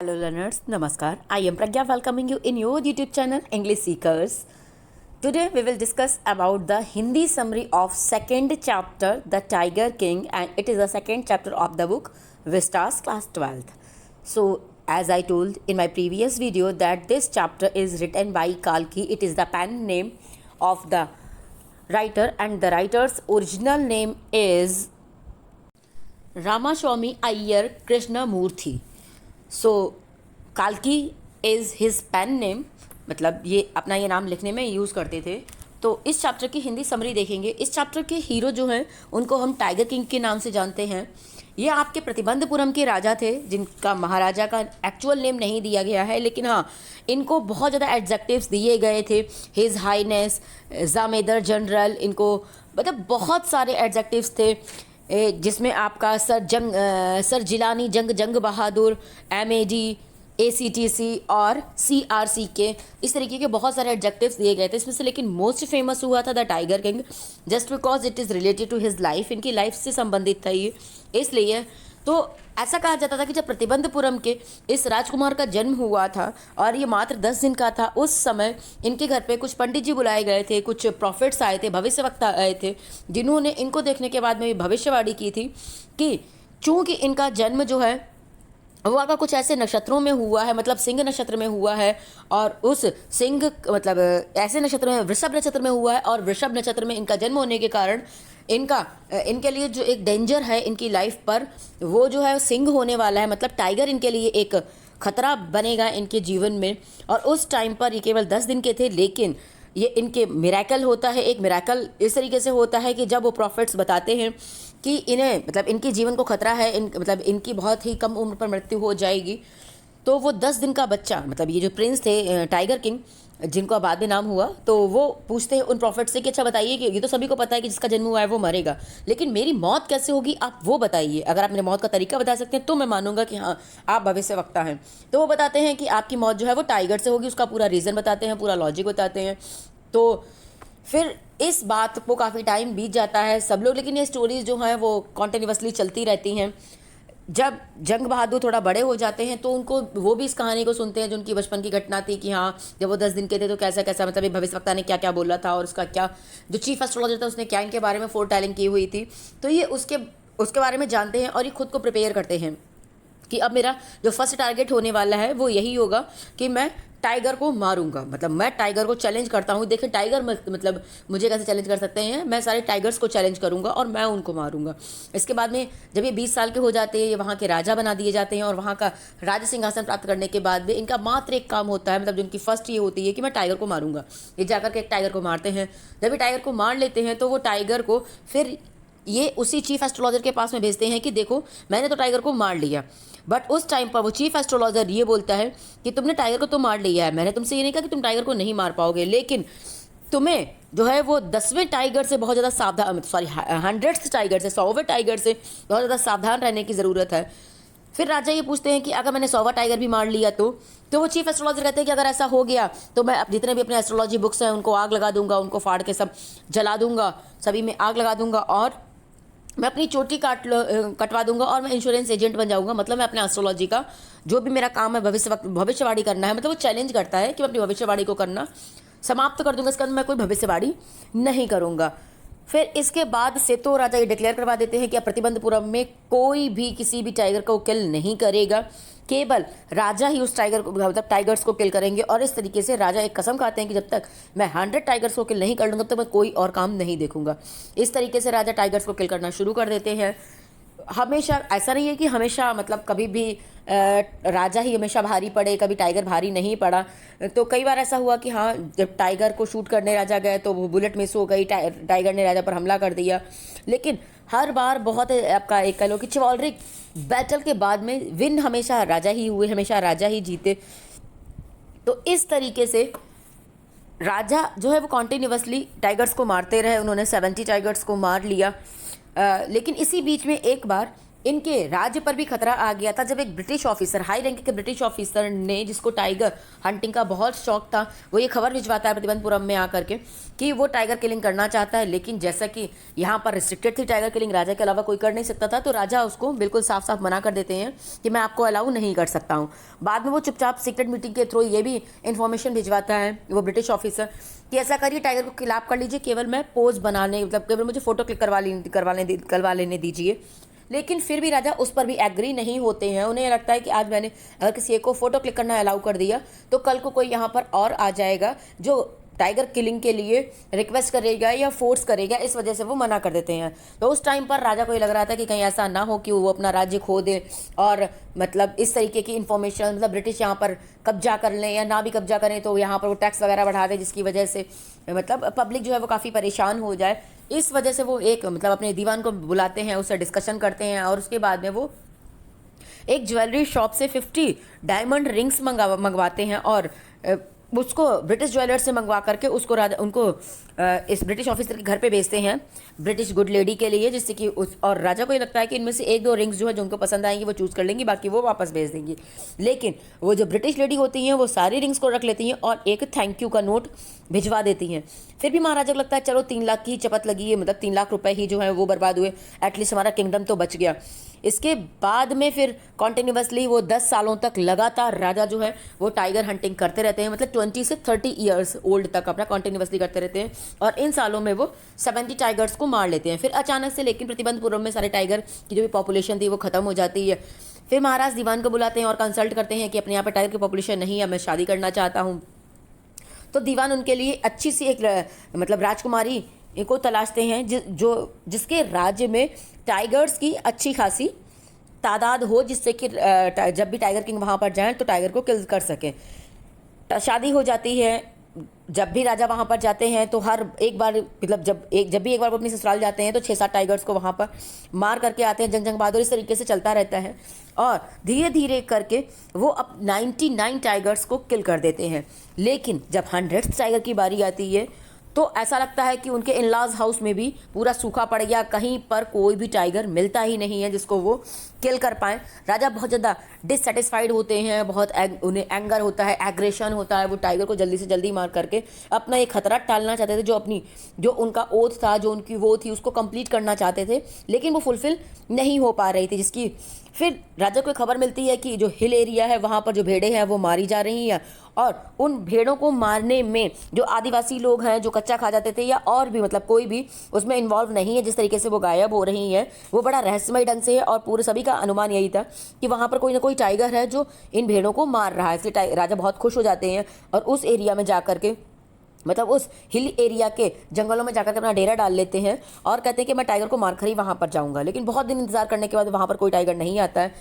Hello learners, Namaskar. I am Pragya welcoming you in your YouTube channel English Seekers. Today we will discuss about the Hindi summary of second chapter The Tiger King, and it is the second chapter of the book Vistas Class 12th. So as I told in my previous video that this chapter is written by Kalki. It is the pen name of the writer and the writer's original name is Ramaswamy Iyer Krishnamurthy. So काल्की is his pen name, मतलब ये अपना ये नाम लिखने में use करते थे. तो इस चैप्टर की हिंदी समरी देखेंगे. इस चैप्टर के हीरो जो हैं उनको हम टाइगर किंग के नाम से जानते हैं. ये आपके प्रतिबंधपुरम के राजा थे जिनका महाराजा का एक्चुअल नेम नहीं दिया गया है, लेकिन हाँ इनको बहुत ज़्यादा एडजेक्टिव्स दिए गए थे. हिज हाईनेस, जामेदर जनरल, इनको मतलब बहुत सारे एडजेक्टिव्स थे जिसमें आपका सर जिलानी जंग बहादुर, MAD, ACTC और CRC के इस तरीके के बहुत सारे एडजेक्टिव्स दिए गए थे. इसमें से लेकिन मोस्ट फेमस हुआ था the tiger king, just because it is related to his life. इनकी लाइफ से संबंधित था ये, इसलिए. तो ऐसा कहा जाता था कि जब प्रतिबंधपुरम के इस राजकुमार का जन्म हुआ था और ये मात्र 10 दिन का था, उस समय इनके घर पे कुछ पंडित जी बुलाए गए थे, कुछ प्रॉफिट्स आए थे, भविष्यवक्ता आए थे, जिन्होंने इनको देखने के बाद में भविष्यवाणी की थी कि चूँकि इनका जन्म जो है वो आका कुछ ऐसे नक्षत्रों में हुआ है, मतलब सिंह नक्षत्र में हुआ है, और उस सिंह मतलब ऐसे नक्षत्र में वृषभ नक्षत्र में हुआ है, और वृषभ नक्षत्र में इनका जन्म होने के कारण इनके लिए जो एक डेंजर है इनकी लाइफ पर, वो जो है सिंह होने वाला है. मतलब टाइगर इनके लिए एक खतरा बनेगा इनके जीवन में. और उस टाइम पर ये केवल 10 दिन के थे, लेकिन ये इनके मिरेकल होता है. एक मिरेकल इस तरीके से होता है कि जब वो प्रॉफिट्स बताते हैं कि इन्हें मतलब इनके जीवन को खतरा है, मतलब इनकी बहुत ही कम उम्र पर मृत्यु हो जाएगी, तो वो 10 दिन का बच्चा, मतलब ये जो प्रिंस थे टाइगर किंग जिनको बाद में नाम हुआ, तो वो पूछते हैं उन प्रॉफिट से कि अच्छा बताइए कि ये तो सभी को पता है कि जिसका जन्म हुआ है वो मरेगा, लेकिन मेरी मौत कैसे होगी आप वो बताइए. अगर आप मेरे मौत का तरीका बता सकते हैं तो मैं मानूंगा कि हाँ आप भविष्यवक्ता हैं. तो वो बताते हैं कि आपकी मौत जो है वो टाइगर से होगी. उसका पूरा रीज़न बताते हैं, पूरा लॉजिक बताते हैं. तो फिर इस बात को काफ़ी टाइम बीत जाता है सब लोग, लेकिन ये स्टोरीज जो हैं वो कॉन्टिन्यूसली चलती रहती हैं. जब जंग बहादुर थोड़ा बड़े हो जाते हैं तो उनको वो भी इस कहानी को सुनते हैं जो उनकी बचपन की घटना थी कि हाँ जब वो 10 दिन के थे तो कैसा कैसा, मतलब ये भविष्यवक्ता ने क्या क्या बोला था और उसका क्या, जो चीफ एस्ट्रोलॉजर था उसने क्या इनके बारे में फोर टेलिंग की हुई थी. तो ये उसके बारे में जानते हैं और ये खुद को प्रिपेयर करते हैं कि अब मेरा जो फर्स्ट टारगेट होने वाला है वो यही होगा कि मैं टाइगर को मारूंगा. मतलब मैं टाइगर को चैलेंज करता हूँ. देखिए टाइगर मतलब मुझे कैसे चैलेंज कर सकते हैं, मैं सारे टाइगर्स को चैलेंज करूंगा और मैं उनको मारूंगा. इसके बाद में जब ये 20 साल के हो जाते हैं, ये वहाँ के राजा बना दिए जाते हैं, और वहाँ का राज सिंहासन प्राप्त करने के बाद भी इनका मात्र एक काम होता है, मतलब जो इनकी फर्स्ट ये होती है कि मैं टाइगर को मारूंगा. ये जाकर के एक टाइगर को मारते हैं. जब ये टाइगर को मार लेते हैं तो वो टाइगर को फिर ये उसी चीफ एस्ट्रोलॉजर के पास में भेजते हैं कि देखो मैंने तो टाइगर को मार लिया. बट उस टाइम पर वो चीफ एस्ट्रोलॉजर ये बोलता है कि तुमने टाइगर को तो मार लिया है, मैंने तुमसे ये नहीं कहा कि तुम टाइगर को नहीं मार पाओगे, लेकिन तुम्हें जो है वो 10वें टाइगर से बहुत ज़्यादा सावधान, सॉरी 100th टाइगर से, 100वें टाइगर से बहुत ज़्यादा सावधान रहने की ज़रूरत है. फिर राजा ये पूछते हैं कि अगर मैंने 100वां टाइगर भी मार लिया तो वो चीफ एस्ट्रोलॉजर कहते हैं कि अगर ऐसा हो गया तो मैं जितने भी अपने एस्ट्रोलॉजी बुक्स हैं उनको आग लगा दूंगा, उनको फाड़ के सब जला दूंगा, सभी में आग लगा दूंगा, और मैं अपनी चोटी कटवा दूंगा और मैं इंश्योरेंस एजेंट बन जाऊंगा. मतलब मैं अपने एस्ट्रोलॉजी का जो भी मेरा काम है भविष्यवाणी करना है, मतलब वो चैलेंज करता है कि मैं अपनी भविष्यवाणी को करना समाप्त कर दूंगा. इसके बाद मैं कोई भविष्यवाणी नहीं करूंगा. फिर इसके बाद से तो राजा ये डिक्लेयर करवा देते हैं कि अब प्रतिबंधपुरम में कोई भी किसी भी टाइगर को किल नहीं करेगा, केवल राजा ही उस टाइगर को, मतलब टाइगर्स को किल करेंगे. और इस तरीके से राजा एक कसम खाते हैं कि जब तक मैं 100 टाइगर्स को किल नहीं कर लूँगा तब तक मैं कोई और काम नहीं देखूंगा. इस तरीके से राजा टाइगर्स को किल करना शुरू कर देते हैं. हमेशा ऐसा नहीं है कि हमेशा मतलब कभी भी राजा ही हमेशा भारी पड़े, कभी टाइगर भारी नहीं पड़ा. तो कई बार ऐसा हुआ कि हाँ जब टाइगर को शूट करने राजा गए तो वो बुलेट मिस हो गई, टाइगर ने राजा पर हमला कर दिया. लेकिन हर बार बहुत आपका एक कह लो कि चिवॉलरिक बैटल के बाद में विन हमेशा राजा ही हुए, हमेशा राजा ही जीते. तो इस तरीके से राजा जो है वो कॉन्टिन्यूसली टाइगर्स को मारते रहे. उन्होंने 70 टाइगर्स को मार लिया. लेकिन इसी बीच में एक बार इनके राज्य पर भी खतरा आ गया था जब एक ब्रिटिश ऑफिसर, हाई रैंक के ब्रिटिश ऑफिसर ने, जिसको टाइगर हंटिंग का बहुत शौक था, वो ये खबर भिजवाता है प्रतिबंधपुरम में आकर के कि वो टाइगर किलिंग करना चाहता है। लेकिन जैसा कि यहाँ पर रिस्ट्रिक्टेड थी टाइगर किलिंग, राजा के अलावा कोई कर नहीं सकता था, तो राजा उसको बिल्कुल साफ साफ मना कर देते हैं कि मैं आपको अलाउ नहीं कर सकता हूँ। बाद में वो चुपचाप सीक्रेट मीटिंग के थ्रू ये भी इन्फॉर्मेशन भिजवाता है वो ब्रिटिश ऑफिसर कि ऐसा करिए, टाइगर को किलाप कर लीजिए, केवल मैं पोज बनाने, मतलब केवल मुझे फोटो क्लिक करवा लेने दीजिए। लेकिन फिर भी राजा उस पर भी एग्री नहीं होते हैं। उन्हें लगता है कि आज मैंने अगर किसी एक को फोटो क्लिक करना अलाउ कर दिया तो कल को कोई यहाँ पर और आ जाएगा जो टाइगर किलिंग के लिए रिक्वेस्ट करेगा या फोर्स करेगा, इस वजह से वो मना कर देते हैं। तो उस टाइम पर राजा को ये लग रहा था कि कहीं ऐसा ना हो कि वो अपना राज्य खो दे और मतलब इस तरीके की इन्फॉर्मेशन, मतलब ब्रिटिश यहाँ पर कब्जा कर लें या ना भी कब्जा करें तो यहाँ पर वो टैक्स वगैरह बढ़ा दें, जिसकी वजह से मतलब पब्लिक जो है वो काफ़ी परेशान हो जाए। इस वजह से वो एक मतलब अपने दीवान को बुलाते हैं, उससे डिस्कशन करते हैं और उसके बाद में वो एक ज्वेलरी शॉप से 50 डायमंड रिंग्स मंगवाते हैं और उसको ब्रिटिश ज्वेलर से मंगवा करके उसको उनको इस ब्रिटिश ऑफिसर के घर पे भेजते हैं ब्रिटिश गुड लेडी के लिए, जिससे कि उस और राजा को ये लगता है कि इनमें से एक दो रिंग्स जो है जो उनको पसंद आएंगी वो चूज़ कर लेंगी, बाकी वो वापस भेज देंगी। लेकिन वो जो ब्रिटिश लेडी होती हैं वो सारी रिंग्स को रख लेती हैं और एक थैंक यू का नोट भिजवा देती हैं। फिर भी महाराजा को लगता है चलो 3 लाख की चपत लगी है, मतलब 3 लाख रुपए ही जो है वो बर्बाद हुए, एटलीस्ट हमारा किंगडम तो बच गया। इसके बाद में फिर कॉन्टिन्यूसली वो 10 सालों तक लगातार राजा जो है वो टाइगर हंटिंग करते रहते हैं, मतलब 20 से 30 ईयर्स ओल्ड तक अपना कॉन्टिन्यूसली करते रहते हैं और इन सालों में वो 70 टाइगर्स को मार लेते हैं। फिर अचानक से लेकिन प्रतिबंधपुरम में सारे टाइगर की जो भी पॉपुलेशन थी वो खत्म हो जाती है। फिर महाराज दीवान को बुलाते हैं और कंसल्ट करते हैं कि अपने यहाँ पर टाइगर की पॉपुलेशन नहीं है, मैं शादी करना चाहता हूँ। तो दीवान उनके लिए अच्छी सी एक मतलब राजकुमारी को तलाशते हैं जिसके राज्य में टाइगर्स की अच्छी खासी तादाद हो, जिससे कि जब भी टाइगर किंग वहाँ पर जाएं तो टाइगर को किल कर सकें। शादी हो जाती है। जब भी राजा वहाँ पर जाते हैं तो हर एक बार मतलब जब भी एक बार वो अपने ससुराल जाते हैं तो 6-7 टाइगर्स को वहाँ पर मार करके आते हैं। जंग बहादुर इस तरीके से चलता रहता है और धीरे धीरे करके वो अब 99 टाइगर्स को किल कर देते हैं। लेकिन जब 100th टाइगर की बारी आती है तो ऐसा लगता है कि उनके इनलॉज हाउस में भी पूरा सूखा पड़ गया, कहीं पर कोई भी टाइगर मिलता ही नहीं है जिसको वो किल कर पाएँ। राजा बहुत ज़्यादा डिससेटिस्फाइड होते हैं, बहुत उन्हें एंगर होता है, एग्रेशन होता है। वो टाइगर को जल्दी से जल्दी मार करके अपना ये खतरा टालना चाहते थे, जो उनका ओथ था, जो उनकी वो थी, उसको कंप्लीट करना चाहते थे, लेकिन वो फुलफिल नहीं हो पा रही थी। जिसकी फिर राजा को खबर मिलती है कि जो हिल एरिया है वहाँ पर जो भेड़ें हैं वो मारी जा रही हैं और उन भेड़ों को मारने में जो आदिवासी लोग हैं जो कच्चा खा जाते थे या और भी मतलब कोई भी उसमें इन्वॉल्व नहीं है, जिस तरीके से वो गायब हो रही हैं वो बड़ा रहस्यमय ढंग से है। और पूरे सभी का अनुमान यही था कि वहाँ पर कोई ना कोई टाइगर है जो इन भेड़ों को मार रहा है। इसलिए राजा बहुत खुश हो जाते हैं और उस एरिया में जाकर के मतलब उस हिल एरिया के जंगलों में जाकर के अपना डेरा डाल लेते हैं और कहते हैं कि मैं टाइगर को मार कर ही वहाँ पर जाऊँगा। लेकिन बहुत दिन इंतजार करने के बाद वहाँ पर कोई टाइगर नहीं आता है।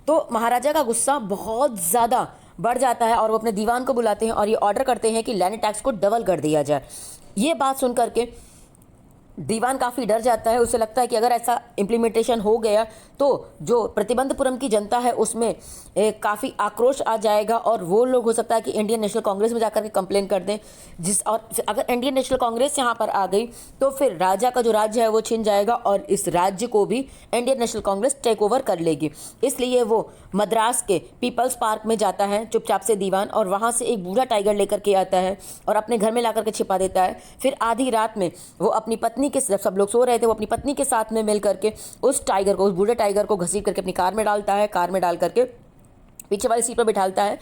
तो महाराजा का गुस्सा बहुत ज़्यादा बढ़ जाता है और वो अपने दीवान को बुलाते हैं और ये ऑर्डर करते हैं कि लैंड टैक्स को डबल कर दिया जाए। ये बात सुन करके दीवान काफ़ी डर जाता है। उसे लगता है कि अगर ऐसा इम्प्लीमेंटेशन हो गया तो जो प्रतिबंधपुरम की जनता है उसमें काफ़ी आक्रोश आ जाएगा और वो लोग हो सकता है कि इंडियन नेशनल कांग्रेस में जाकर के कंप्लेन कर दें। और अगर इंडियन नेशनल कांग्रेस यहाँ पर आ गई तो फिर राजा का जो राज्य है वो छिन जाएगा और इस राज्य को भी Indian National Congress take over कर लेगी। इसलिए वो मद्रास के पीपल्स पार्क में जाता है चुपचाप से दीवान, और वहाँ से एक बूढ़ा टाइगर लेकर के आता है और अपने घर में ला करके छिपा देता है। फिर आधी रात में वो अपनी पत्नी के, जब सब लोग सो रहे थे, वो अपनी पत्नी के साथ में मिल करके उस बूढ़े टाइगर को घसीट करके अपनी कार में डालता है। कार में डाल करके पीछे वाली सीट पर बिठाता है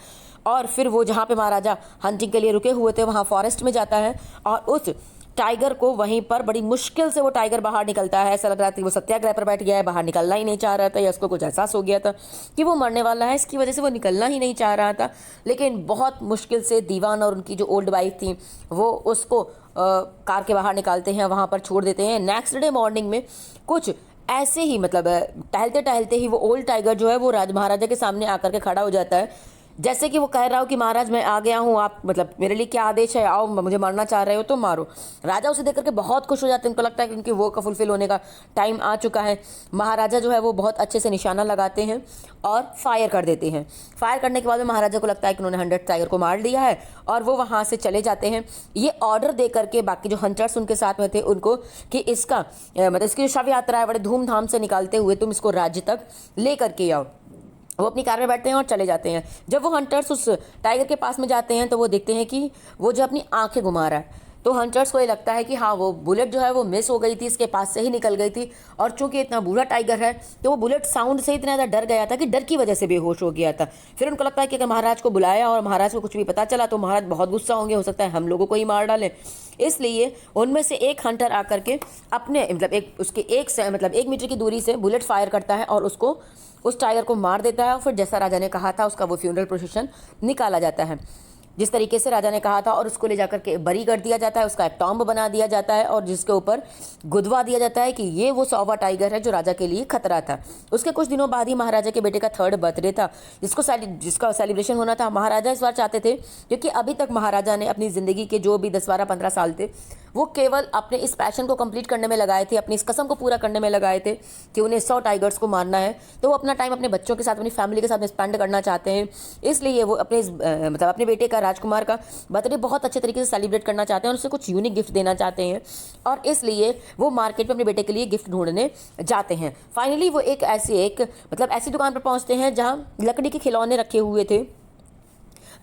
और फिर वो जहाँ पे महाराजा हंटिंग के लिए रुके हुए थे वहाँ फॉरेस्ट में जाता है और उस टाइगर को वहीं पर बड़ी मुश्किल से वो टाइगर बाहर निकलता है। ऐसा लग रहा था कि वो सत्याग्रह पर बैठ गया है, बाहर निकलना ही नहीं चाह रहा था या उसको कुछ एहसास हो गया था कि वो मरने वाला है, इसकी वजह से वो निकलना ही नहीं चाह रहा था। लेकिन बहुत मुश्किल से दीवान और उनकी जो ओल्ड वाइफ थी वो उसको कार के बाहर निकालते हैं, वहाँ पर छोड़ देते हैं। नेक्स्ट डे मॉर्निंग में कुछ ऐसे ही मतलब टहलते टहलते ही वो ओल्ड टाइगर जो है वो महाराजा के सामने आकर के खड़ा हो जाता है। जैसे कि वो कह रहा हो कि महाराज मैं आ गया हूँ, आप मतलब मेरे लिए क्या आदेश है, आओ, मुझे मारना चाह रहे हो तो मारो। राजा उसे देख करके बहुत खुश हो जाते हैं, उनको लगता है कि उनकी वो का फुलफिल होने का टाइम आ चुका है। महाराजा जो है वो बहुत अच्छे से निशाना लगाते हैं और फायर कर देते हैं। फायर करने के बाद में महाराजा को लगता है कि उन्होंने 100 टाइगर को मार दिया है और वो वहाँ से चले जाते हैं। ये ऑर्डर दे करके बाकी जो हंटर्स उनके साथ में थे उनको कि इसका मतलब इसकी जो शव यात्रा है बड़े धूमधाम से निकालते हुए तुम इसको राज्य तक ले करके आओ। वो अपनी कार में बैठते हैं और चले जाते हैं। जब वो हंटर्स उस टाइगर के पास में जाते हैं तो वो देखते हैं कि वो जो अपनी आंखें घुमा रहा है। तो हंटर्स को ये लगता है कि हाँ, वो बुलेट जो है वो मिस हो गई थी, इसके पास से ही निकल गई थी, और चूंकि इतना बूढ़ा टाइगर है तो वो बुलेट साउंड से इतना ज़्यादा डर गया था कि डर की वजह से बेहोश हो गया था। फिर उनको लगता है कि अगर महाराज को बुलाया और महाराज को कुछ भी पता चला तो महाराज बहुत गुस्सा होंगे, हो सकता है हम लोगों को ही मार डालें। इसलिए उनमें से एक हंटर आकर के अपने मतलब एक मीटर की दूरी से बुलेट फायर करता है और उसको उस टाइगर को मार देता है। और फिर जैसा राजा ने कहा था उसका वो फ्यूनरल प्रोसेशन निकाला जाता है, जिस तरीके से राजा ने कहा था, और उसको ले जाकर के बरी कर दिया जाता है, उसका एक टॉम्ब बना दिया जाता है और जिसके ऊपर गुदवा दिया जाता है कि ये वो 100वां टाइगर है जो राजा के लिए खतरा था। उसके कुछ दिनों बाद ही महाराजा के बेटे का 3rd बर्थडे था जिसका सेलिब्रेशन होना था। महाराजा इस बार चाहते थे, क्योंकि अभी तक महाराजा ने अपनी ज़िंदगी के जो भी 10, 12, 15 साल थे वो केवल अपने इस पैशन को कंप्लीट करने में लगाए थे, अपनी इस कसम को पूरा करने में लगाए थे कि उन्हें 100 टाइगर्स को मारना है। तो वो अपना टाइम अपने बच्चों के साथ, अपनी फैमिली के साथ स्पेंड करना चाहते हैं। इसलिए वो अपने बेटे का, राजकुमार का बर्थडे बहुत अच्छे तरीके से सेलिब्रेट करना चाहते हैं और उसे कुछ यूनिक गिफ्ट देना चाहते हैं, और इसलिए वो मार्केट में अपने बेटे के लिए गिफ्ट ढूंढने जाते हैं। फाइनली वो ऐसी दुकान पर पहुंचते हैं जहां लकड़ी के खिलौने रखे हुए थे।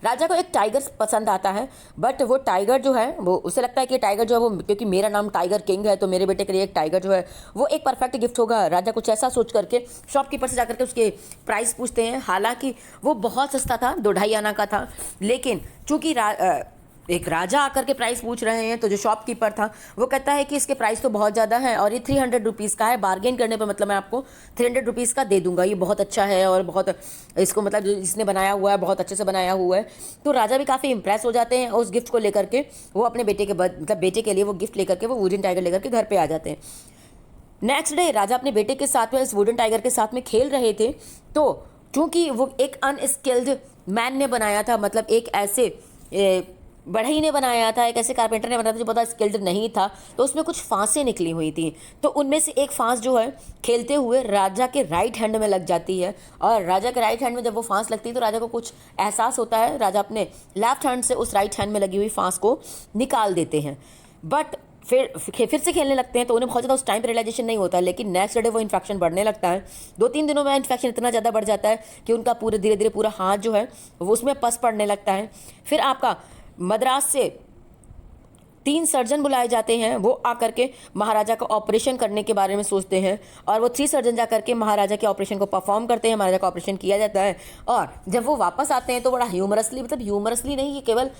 राजा को एक टाइगर पसंद आता है, बट वो टाइगर जो है वो उसे लगता है कि टाइगर जो है वो, क्योंकि मेरा नाम टाइगर किंग है तो मेरे बेटे के लिए एक टाइगर जो है वो एक परफेक्ट गिफ्ट होगा। राजा कुछ ऐसा सोच करके शॉपकीपर से जाकर के उसके प्राइस पूछते हैं। हालांकि वो बहुत सस्ता था, 2-2.5 आना का था, लेकिन चूंकि एक राजा आकर के प्राइस पूछ रहे हैं तो जो शॉपकीपर था वो कहता है कि इसके प्राइस तो बहुत ज़्यादा है और ये 300 रुपीज़ का है, बार्गेन करने पर मतलब मैं आपको 300 रुपीज़ का दे दूंगा, ये बहुत अच्छा है और बहुत इसको मतलब जो इसने बनाया हुआ है बहुत अच्छे से बनाया हुआ है। तो राजा भी काफ़ी इंप्रेस हो जाते हैं और उस गिफ्ट को लेकर के वो अपने बेटे के लिए वो गिफ्ट लेकर के वो वुडन टाइगर लेकर के घर पर आ जाते हैं। नेक्स्ट डे राजा अपने बेटे के साथ में इस वुडन टाइगर के साथ में खेल रहे थे, तो चूंकि वो एक अनस्किल्ड मैन ने बनाया था, मतलब एक ऐसे बढ़ई ने बनाया था, एक ऐसे कारपेंटर ने बनाया था जो बहुत स्किल्ड नहीं था, तो उसमें कुछ फांसें निकली हुई थी। तो उनमें से एक फांस जो है खेलते हुए राजा के राइट हैंड में लग जाती है, और राजा के राइट हैंड में जब वो फांस लगती है तो राजा को कुछ एहसास होता है। राजा अपने लेफ्ट हैंड से उस राइट हैंड में लगी हुई फांस को निकाल देते हैं, बट फिर से खेलने लगते हैं। तो उन्हें बहुत ज़्यादा उस टाइम पर रियलाइजेशन नहीं होता है, लेकिन नेक्स्ट डे वो इन्फेक्शन बढ़ने लगता है। 2-3 दिनों में इन्फेक्शन इतना ज़्यादा बढ़ जाता है कि उनका धीरे धीरे पूरा हाथ जो है वो उसमें पस पड़ने लगता है। फिर आपका मद्रास से 3 सर्जन बुलाए जाते हैं, वो आकर के महाराजा का ऑपरेशन करने के बारे में सोचते हैं, और वो 3 सर्जन जाकर के महाराजा के ऑपरेशन को परफॉर्म करते हैं। महाराजा का ऑपरेशन किया जाता है, और जब वो वापस आते हैं तो बड़ा ह्यूमरसली नहीं, केवल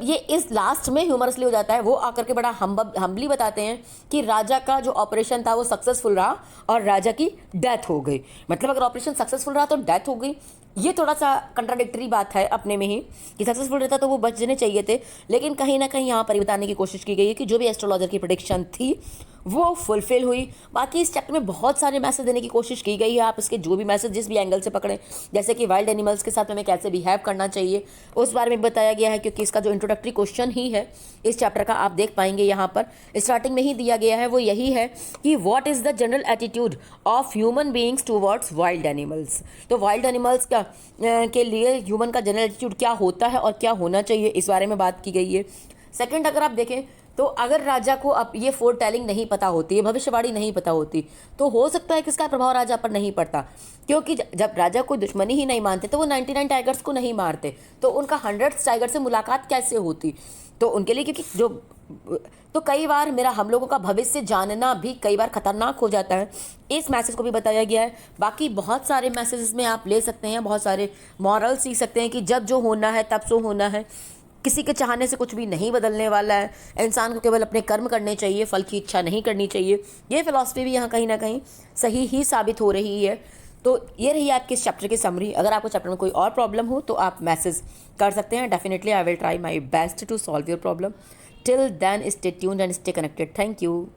ये इस लास्ट में ह्यूमरसली हो जाता है। वो आकर के बड़ा हम्बली बताते हैं कि राजा का जो ऑपरेशन था वो सक्सेसफुल रहा और राजा की डेथ हो गई। मतलब अगर ऑपरेशन सक्सेसफुल रहा तो डेथ हो गई, ये थोड़ा सा कंट्राडिक्टरी बात है अपने में ही, कि सक्सेसफुल रहता तो वो बच जाने चाहिए थे, लेकिन कहीं ना कहीं यहाँ पर बताने की कोशिश की गई है कि जो भी एस्ट्रोलॉजर की प्रेडिक्शन थी वो फुलफिल हुई। बाकी इस चैप्टर में बहुत सारे मैसेज देने की कोशिश की गई है, आप इसके जो भी मैसेज जिस भी एंगल से पकड़ें, जैसे कि वाइल्ड एनिमल्स के साथ हमें कैसे बिहेव करना चाहिए उस बारे में बताया गया है, क्योंकि इसका जो इंट्रोडक्टरी क्वेश्चन ही है इस चैप्टर का, आप देख पाएंगे यहाँ पर स्टार्टिंग में ही दिया गया है, वो यही है कि what is the general attitude of human beings towards wild animals. तो वाइल्ड एनिमल्स का के लिए ह्यूमन का जनरल एटीट्यूड क्या होता है और क्या होना चाहिए, इस बारे में बात की गई है। सेकंड, अगर आप देखें तो अगर राजा को अब ये फोर टेलिंग नहीं पता होती है, भविष्यवाणी नहीं पता होती, तो हो सकता है कि इसका प्रभाव राजा पर नहीं पड़ता, क्योंकि जब राजा कोई दुश्मनी ही नहीं मानते तो वो 99 टाइगर्स को नहीं मारते, तो उनका 100 टाइगर से मुलाकात कैसे होती। तो उनके लिए क्योंकि तो कई बार हम लोगों का भविष्य जानना भी कई बार खतरनाक हो जाता है, इस मैसेज को भी बताया गया है। बाकी बहुत सारे मैसेजेस में आप ले सकते हैं, बहुत सारे मॉरल सीख सकते हैं कि जब जो होना है तब सो होना है, किसी के चाहने से कुछ भी नहीं बदलने वाला है, इंसान को केवल अपने कर्म करने चाहिए, फल की इच्छा नहीं करनी चाहिए। ये फिलॉसफी भी यहाँ कहीं ना कहीं सही ही साबित हो रही है। तो ये रही आपके इस चैप्टर की समरी। अगर आपको चैप्टर में कोई और प्रॉब्लम हो तो आप मैसेज कर सकते हैं, definitely I will try my best to solve your problem. Till then stay tuned and stay connected. Thank you.